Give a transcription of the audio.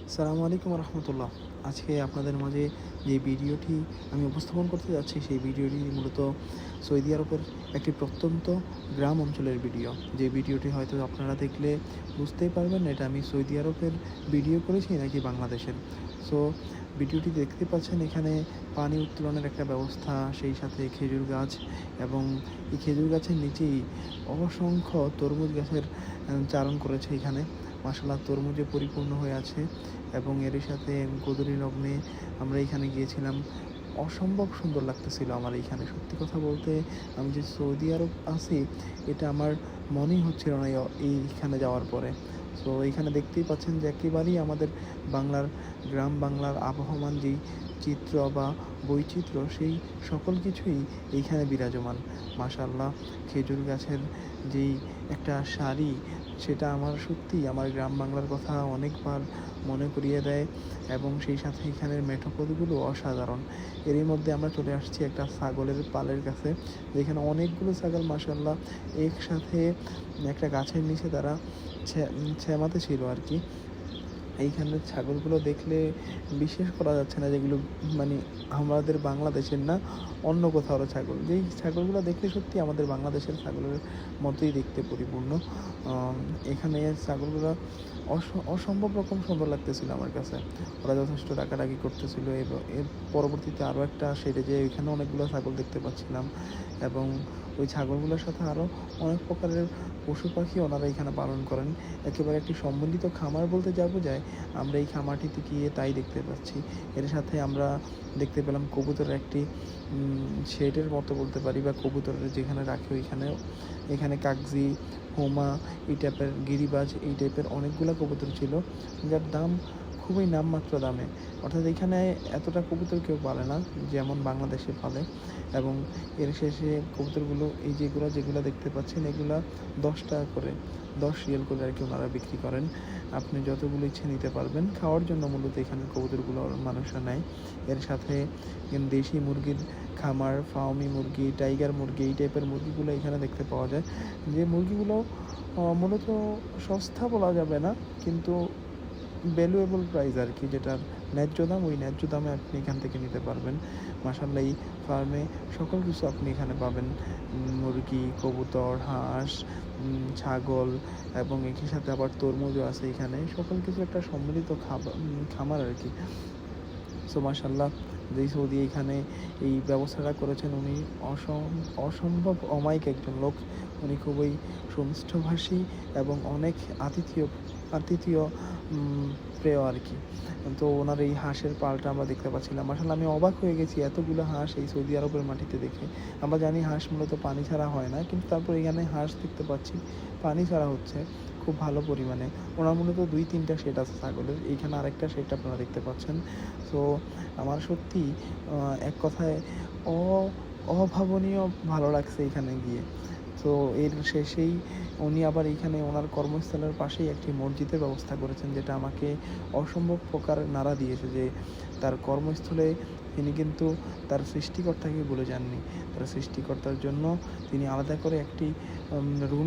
আসসালামু আলাইকুম রহমতুল্লাহ। আজকে আপনাদের মাঝে যে ভিডিওটি আমি উপস্থাপন করতে যাচ্ছি, সেই ভিডিওটি মূলত সৌদি আরবের একটি প্রত্যন্ত গ্রাম অঞ্চলের ভিডিও। যে ভিডিওটি হয়তো আপনারা দেখলে বুঝতেই পারবেন না এটা আমি সৌদি আরবের ভিডিও করেছি নাকি বাংলাদেশের। সো ভিডিওটি দেখতে পাচ্ছেন, এখানে পানি উত্তোলনের একটা ব্যবস্থা, সেই সাথে খেজুর গাছ, এবং এই খেজুর গাছের নিচেই অসংখ্য তরমুজ গাছের চারণ করেছে এখানে। মাশাআল্লাহ, তরমুজে পরিপূর্ণ হয়ে আছে। এবং এরই সাথে গোধূলি লগ্নে আমরা এখানে গিয়েছিলাম। অসম্ভব সুন্দর লাগতেছিল আমার এইখানে। সত্যি কথা বলতে, আমি যে সৌদি আরব আছি এটা আমার মনেই হচ্ছিল না এইখানে যাওয়ার পরে। সো এইখানে দেখতেই পাচ্ছেন যে একেবারেই আমাদের বাংলার গ্রাম বাংলার আবহমান যেই চিত্র বা বৈচিত্র্য, সেই সকল কিছুই এইখানে বিরাজমান। মাশাআল্লাহ, খেজুর গাছের যেই একটা সারি, সেটা আমার সত্যিই আমার গ্রাম বাংলার কথা অনেকবার মনে করিয়ে দেয়। এবং সেই সাথে এখানের মেঠোপথগুলো অসাধারণ। এরই মধ্যে আমরা চলে আসছি একটা ছাগলের পালের কাছে, যেখানে অনেকগুলো ছাগল মাশাআল্লাহ একসাথে একটা গাছের নিচে তারা ছ্যামাতে ছিল আর কি। এইখানের ছাগলগুলো দেখলে বিশ্বাস করা যাচ্ছে না যেগুলো মানে আমাদের বাংলাদেশের না, অন্য কোথাও ছাগল। যেই ছাগলগুলো দেখলে সত্যি আমাদের বাংলাদেশের ছাগলের মতোই দেখতে পরিপূর্ণ। এখানে ছাগলগুলো অসম্ভব রকম সুন্দর লাগতেছিল আমার কাছে। ওরা যথেষ্ট ডাকাডাকি করতেছিল। এর পরবর্তীতে আরও একটা সেরে যে ওইখানে অনেকগুলো ছাগল দেখতে পাচ্ছিলাম, এবং ওই ছাগলগুলোর সাথে আরও অনেক প্রকারের পশু পাখি ওনারা এখানে পালন করেন। একেবারে একটি সম্মিলিত খামার বলতে যায়, আমরা এই খামারটিতে গিয়ে তাই দেখতে পাচ্ছি। এর সাথে আমরা দেখতে পেলাম কবুতরের একটি শেডের মতো বলতে পারি, বা কবুতরের যেখানে রাখে ওইখানেও। এখানে কাকজি, হোমা, এই টাইপের গিরিবাজ, এই টাইপের অনেকগুলো কবুতর ছিল, যার দাম খুবই নামমাত্র দামে। অর্থাৎ এখানে এতটা কবুতর কেউ পালে না যেমন বাংলাদেশে পালে। এবং এর শেষে কবুতরগুলো এই যেগুলো দেখতে পাচ্ছেন, এগুলা 10 টাকা করে, 10 রিয়াল করে আর কি ওনারা বিক্রি করেন। আপনি যতগুলো ইচ্ছে নিতে পারবেন। খাওয়ার জন্য মূলত এখানে কবুতরগুলো মানুষরা নেয়। এর সাথে দেশি মুরগির খামার, ফার্মি মুরগি, টাইগার মুরগি, এই টাইপের মুরগিগুলো এখানে দেখতে পাওয়া যায়। যে মুরগিগুলো মূলত সস্তা বলা যাবে না, কিন্তু ভ্যালুয়েবল প্রাইস আর কি, যেটার ন্যায্য দাম, ওই ন্যায্য দামে আপনি এখান থেকে নিতে পারবেন। মাশাআল্লাহ, এই ফার্মে সকল কিছু আপনি এখানে পাবেন। মুরগি, কবুতর, হাঁস, ছাগল, এবং একই সাথে আবার তরমুজও আছে এখানে। সকল কিছু একটা সম্মিলিত খামার আর কি। সো মাশাআল্লাহ, যেই সৌদি এখানে এই ব্যবস্থাটা করেছেন, উনি অসম্ভব অমায়িক একজন লোক। উনি খুবই সুমিষ্টভাষী এবং অনেক আতিথেয় প্রিয় আর কি। তো ওনার এই হাঁসের পালটা আমরা দেখতে পাচ্ছিলাম। মাশাআল্লাহ, আমি অবাক হয়ে গেছি এতগুলো হাঁস এই সৌদি আরবের মাটিতে দেখে। আমরা জানি হাঁস মূলত পানি ছাড়া হয় না, কিন্তু তারপর এখানে হাঁস দেখতে পাচ্ছি পানি ছাড়া হচ্ছে খুব ভালো পরিমাণে। ওনার মূলত 2-3টা শেড আছে ছাগলের, এইখানে আরেকটা শেড আপনারা দেখতে পাচ্ছেন। সো আমার সত্যি এক কথায় অভাবনীয় ভালো লাগছে এখানে গিয়ে। তো এর শেষেই উনি আবার এইখানে ওনার কর্মস্থলের পাশেই একটি মসজিদের ব্যবস্থা করেছেন, যেটা আমাকে অসম্ভব প্রকার নাড়া দিয়েছে। যে তার কর্মস্থলে তিনি কিন্তু তার সৃষ্টিকর্তাকে ভুলে যাননি। তার সৃষ্টিকর্তার জন্য তিনি আলাদা করে একটি রুমে